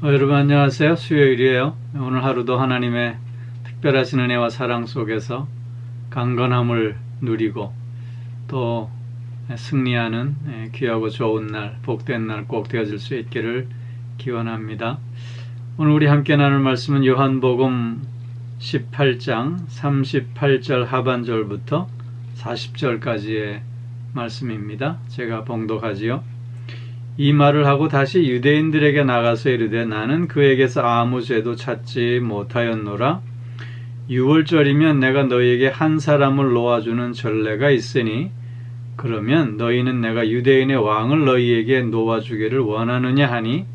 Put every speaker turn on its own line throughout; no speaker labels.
여러분 안녕하세요. 수요일이에요. 오늘 하루도 하나님의 특별하신 은혜와 사랑 속에서 강건함을 누리고 또 승리하는 귀하고 좋은 날, 복된 날 꼭 되어질 수 있기를 기원합니다. 오늘 우리 함께 나눌 말씀은 요한복음 18장 38절 하반절부터 40절까지의 말씀입니다. 제가 봉독하지요. 이 말을 하고 다시 유대인들에게 나가서 이르되 나는 그에게서 아무 죄도 찾지 못하였노라. 6월절이면 내가 너희에게 한 사람을 놓아주는 전례가 있으니 그러면 너희는 내가 유대인의 왕을 너희에게 놓아주기를 원하느냐 하니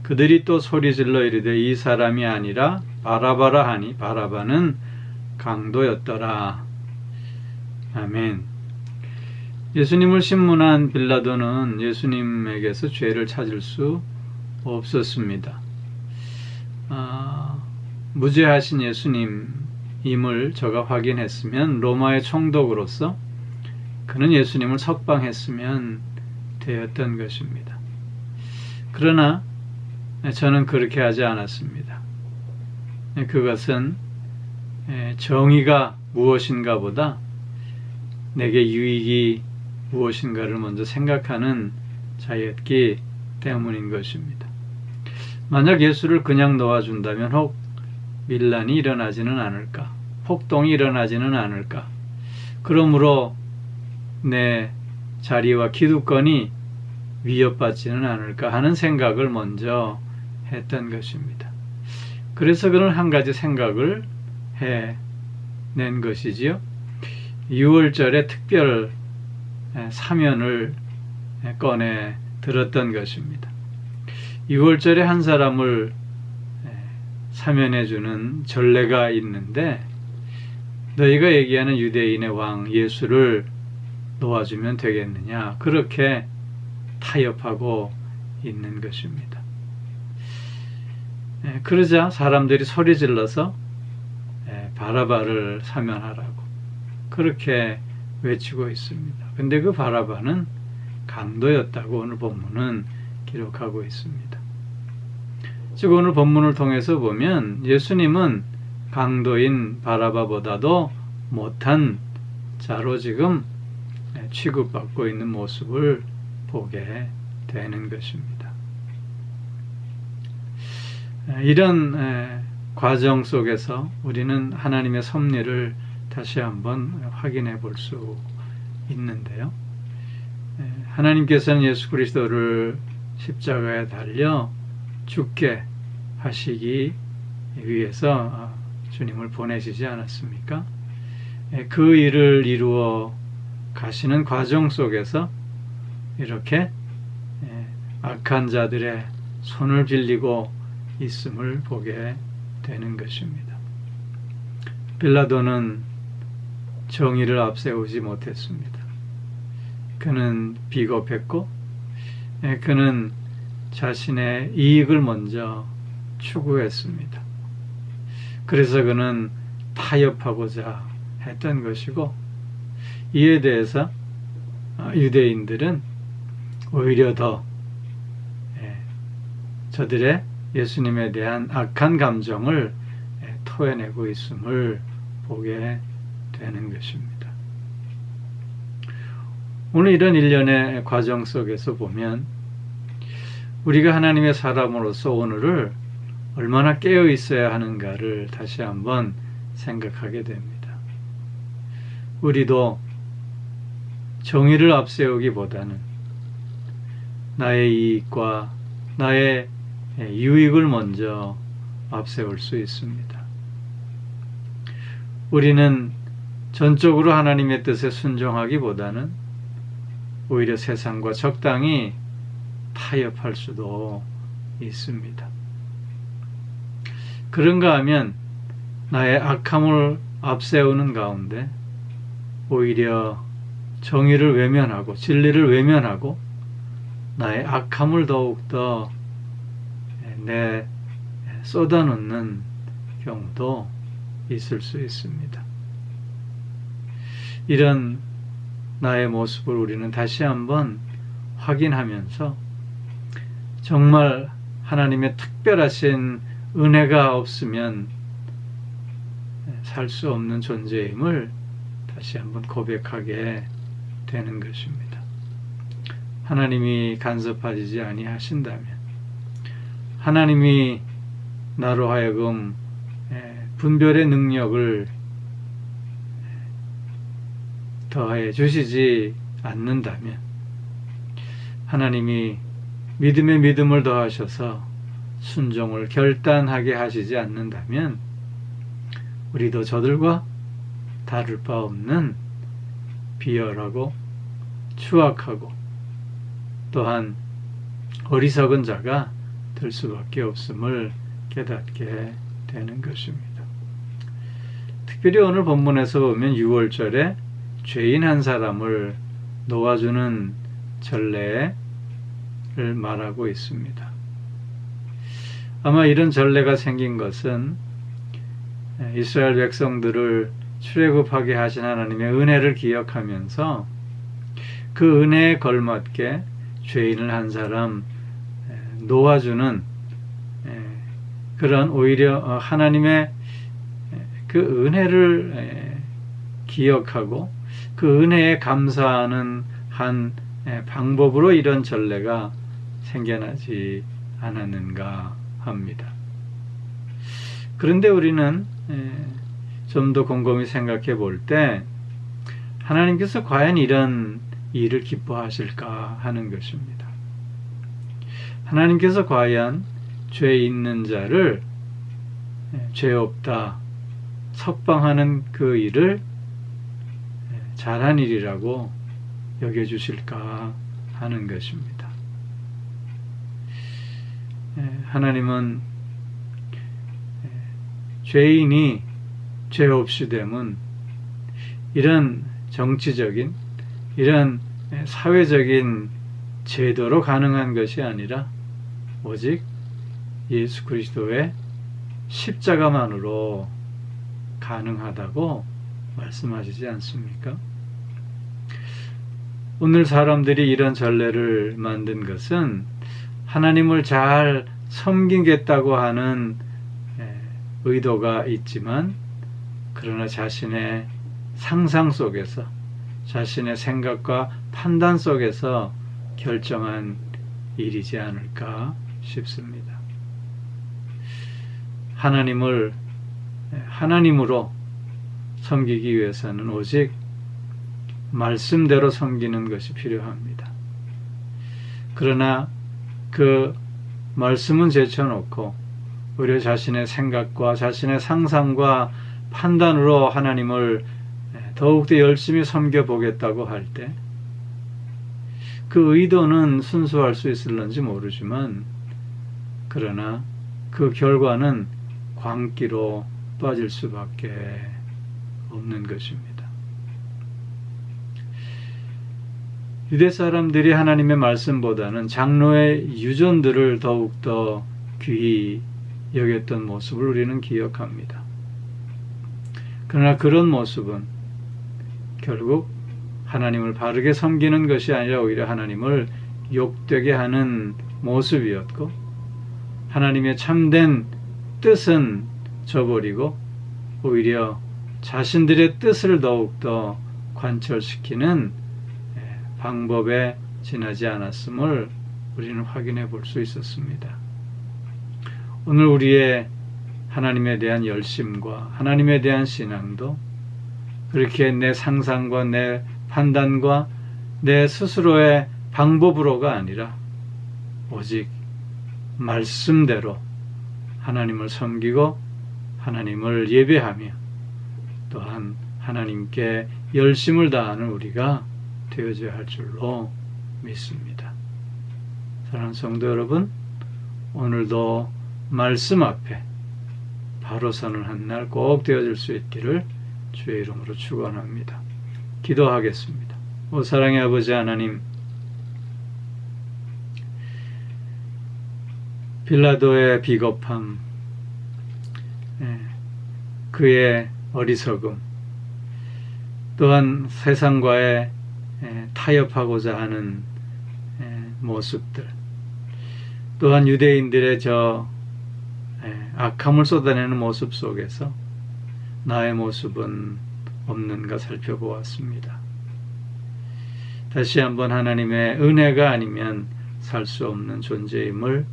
그들이 또 소리질러 이르되 이 사람이 아니라 바라바라 하니 바라바는 강도였더라. 아멘. 예수님을 신문한 빌라도는 예수님에게서 죄를 찾을 수 없었습니다. 무죄하신 예수님임을 저가 확인했으면 로마의 총독으로서 그는 예수님을 석방했으면 되었던 것입니다. 그러나 저는 그렇게 하지 않았습니다. 그것은 정의가 무엇인가 보다 내게 유익이 무엇인가를 먼저 생각하는 자였기 때문인 것입니다. 만약 예수를 그냥 놓아준다면 혹 밀란이 일어나지는 않을까? 폭동이 일어나지는 않을까? 그러므로 내 자리와 기득권이 위협받지는 않을까 하는 생각을 먼저 했던 것입니다. 그래서 그는 한 가지 생각을 해낸 것이지요. 6월절에 특별 사면을 꺼내 들었던 것입니다. 6월절에 한 사람을 사면해 주는 전례가 있는데 너희가 얘기하는 유대인의 왕 예수를 놓아주면 되겠느냐, 그렇게 타협하고 있는 것입니다. 그러자 사람들이 소리 질러서 바라바를 사면하라고 그렇게 외치고 있습니다. 근데 그 바라바는 강도였다고 오늘 본문은 기록하고 있습니다. 즉 오늘 본문을 통해서 보면 예수님은 강도인 바라바보다도 못한 자로 지금 취급받고 있는 모습을 보게 되는 것입니다. 이런 과정 속에서 우리는 하나님의 섭리를 다시 한번 확인해 볼 수 있는데요. 하나님께서는 예수 그리스도를 십자가에 달려 죽게 하시기 위해서 주님을 보내시지 않았습니까? 그 일을 이루어 가시는 과정 속에서 이렇게 악한 자들의 손을 빌리고 있음을 보게 되는 것입니다. 빌라도는 정의를 앞세우지 못했습니다. 그는 비겁했고 그는 자신의 이익을 먼저 추구했습니다. 그래서 그는 타협하고자 했던 것이고 이에 대해서 유대인들은 오히려 더 저들의 예수님에 대한 악한 감정을 토해내고 있음을 보게 되는 것입니다. 오늘 이런 일련의 과정 속에서 보면 우리가 하나님의 사람으로서 오늘을 얼마나 깨어 있어야 하는가를 다시 한번 생각하게 됩니다. 우리도 정의를 앞세우기보다는 나의 이익과 나의 유익을 먼저 앞세울 수 있습니다. 우리는 전적으로 하나님의 뜻에 순종하기보다는 오히려 세상과 적당히 타협할 수도 있습니다. 그런가 하면 나의 악함을 앞세우는 가운데 오히려 정의를 외면하고 진리를 외면하고 나의 악함을 더욱더 쏟아놓는 경우도 있을 수 있습니다. 이런 나의 모습을 우리는 다시 한번 확인하면서 정말 하나님의 특별하신 은혜가 없으면 살 수 없는 존재임을 다시 한번 고백하게 되는 것입니다. 하나님이 간섭하지 아니하신다면, 하나님이 나로 하여금 분별의 능력을 더해 주시지 않는다면, 하나님이 믿음에 믿음을 더하셔서 순종을 결단하게 하시지 않는다면 우리도 저들과 다를 바 없는 비열하고 추악하고 또한 어리석은 자가 될 수밖에 없음을 깨닫게 되는 것입니다. 특별히 오늘 본문에서 보면 6월절에 죄인 한 사람을 놓아주는 전례를 말하고 있습니다. 아마 이런 전례가 생긴 것은 이스라엘 백성들을 출애굽하게 하신 하나님의 은혜를 기억하면서 그 은혜에 걸맞게 죄인을 한 사람 놓아주는 그런 오히려 하나님의 그 은혜를 기억하고 그 은혜에 감사하는 한 방법으로 이런 전례가 생겨나지 않았는가 합니다. 그런데 우리는 좀 더 곰곰이 생각해 볼 때 하나님께서 과연 이런 일을 기뻐하실까 하는 것입니다. 하나님께서 과연 죄 있는 자를 죄 없다 석방하는 그 일을 잘한 일이라고 여겨주실까 하는 것입니다. 하나님은 죄인이 죄 없이 되면 이런 정치적인 이런 사회적인 제도로 가능한 것이 아니라 오직 예수 그리스도의 십자가만으로 가능하다고 말씀하시지 않습니까? 오늘 사람들이 이런 전례를 만든 것은 하나님을 잘 섬기겠다고 하는 의도가 있지만 그러나 자신의 상상 속에서 자신의 생각과 판단 속에서 결정한 일이지 않을까 싶습니다. 하나님을 하나님으로 섬기기 위해서는 오직 말씀대로 섬기는 것이 필요합니다. 그러나 그 말씀은 제쳐놓고 오히려 자신의 생각과 자신의 상상과 판단으로 하나님을 더욱더 열심히 섬겨보겠다고 할 때 그 의도는 순수할 수 있을런지 모르지만 그러나 그 결과는 광기로 빠질 수밖에 없는 것입니다. 유대 사람들이 하나님의 말씀보다는 장로의 유전들을 더욱더 귀히 여겼던 모습을 우리는 기억합니다. 그러나 그런 모습은 결국 하나님을 바르게 섬기는 것이 아니라 오히려 하나님을 욕되게 하는 모습이었고 하나님의 참된 뜻은 저버리고 오히려 자신들의 뜻을 더욱더 관철시키는 방법에 지나지 않았음을 우리는 확인해 볼 수 있었습니다. 오늘 우리의 하나님에 대한 열심과 하나님에 대한 신앙도 그렇게 내 상상과 내 판단과 내 스스로의 방법으로가 아니라 오직 말씀대로 하나님을 섬기고 하나님을 예배하며 또한 하나님께 열심을 다하는 우리가 되어져야 할 줄로 믿습니다. 사랑하는 성도 여러분, 오늘도 말씀 앞에 바로 서는 한 날 꼭 되어질 수 있기를 주의 이름으로 축원합니다. 기도하겠습니다. 오 사랑의 아버지 하나님, 빌라도의 비겁함, 그의 어리석음, 또한 세상과의 타협하고자 하는 모습들, 또한 유대인들의 악함을 쏟아내는 모습 속에서 나의 모습은 없는가 살펴보았습니다. 다시 한번 하나님의 은혜가 아니면 살 수 없는 존재임을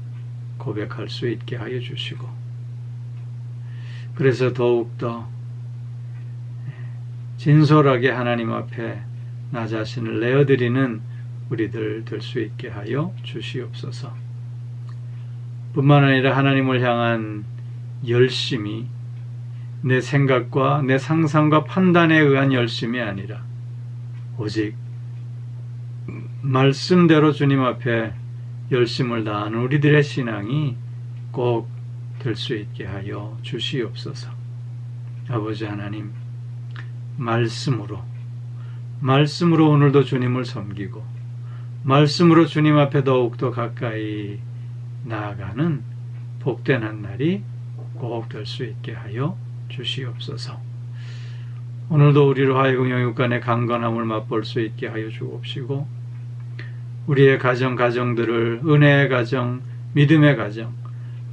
고백할 수 있게 하여 주시고, 그래서 더욱더 진솔하게 하나님 앞에 나 자신을 내어드리는 우리들 될 수 있게 하여 주시옵소서. 뿐만 아니라 하나님을 향한 열심이 내 생각과 내 상상과 판단에 의한 열심이 아니라 오직 말씀대로 주님 앞에 열심을 다하는 우리들의 신앙이 꼭 될 수 있게 하여 주시옵소서. 아버지 하나님, 말씀으로 오늘도 주님을 섬기고 말씀으로 주님 앞에 더욱더 가까이 나아가는 복된 한 날이 꼭 될 수 있게 하여 주시옵소서. 오늘도 우리로 하여금 영육간의 강건함을 맛볼 수 있게 하여 주옵시고, 우리의 가정들을 은혜의 가정, 믿음의 가정,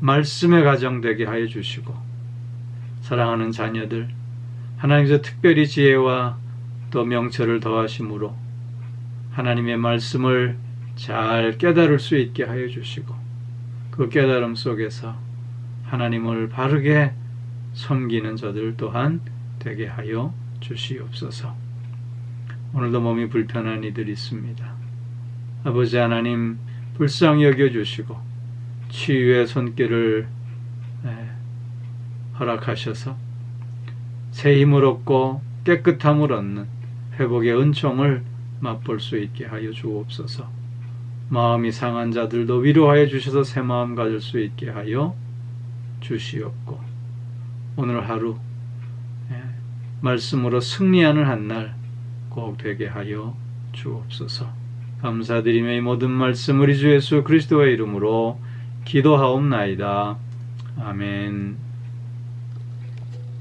말씀의 가정 되게 하여 주시고, 사랑하는 자녀들 하나님께서 특별히 지혜와 또 명철을 더하심으로 하나님의 말씀을 잘 깨달을 수 있게 하여 주시고, 그 깨달음 속에서 하나님을 바르게 섬기는 저들 또한 되게 하여 주시옵소서. 오늘도 몸이 불편한 이들이 있습니다. 아버지 하나님, 불쌍히 여겨주시고 치유의 손길을 허락하셔서 새 힘을 얻고 깨끗함을 얻는 회복의 은총을 맛볼 수 있게 하여 주옵소서. 마음이 상한 자들도 위로하여 주셔서 새 마음 가질 수 있게 하여 주시옵고, 오늘 하루 말씀으로 승리하는 한 날 꼭 되게 하여 주옵소서. 감사드리며 이 모든 말씀 우리 주 예수 그리스도의 이름으로 기도하옵나이다. 아멘.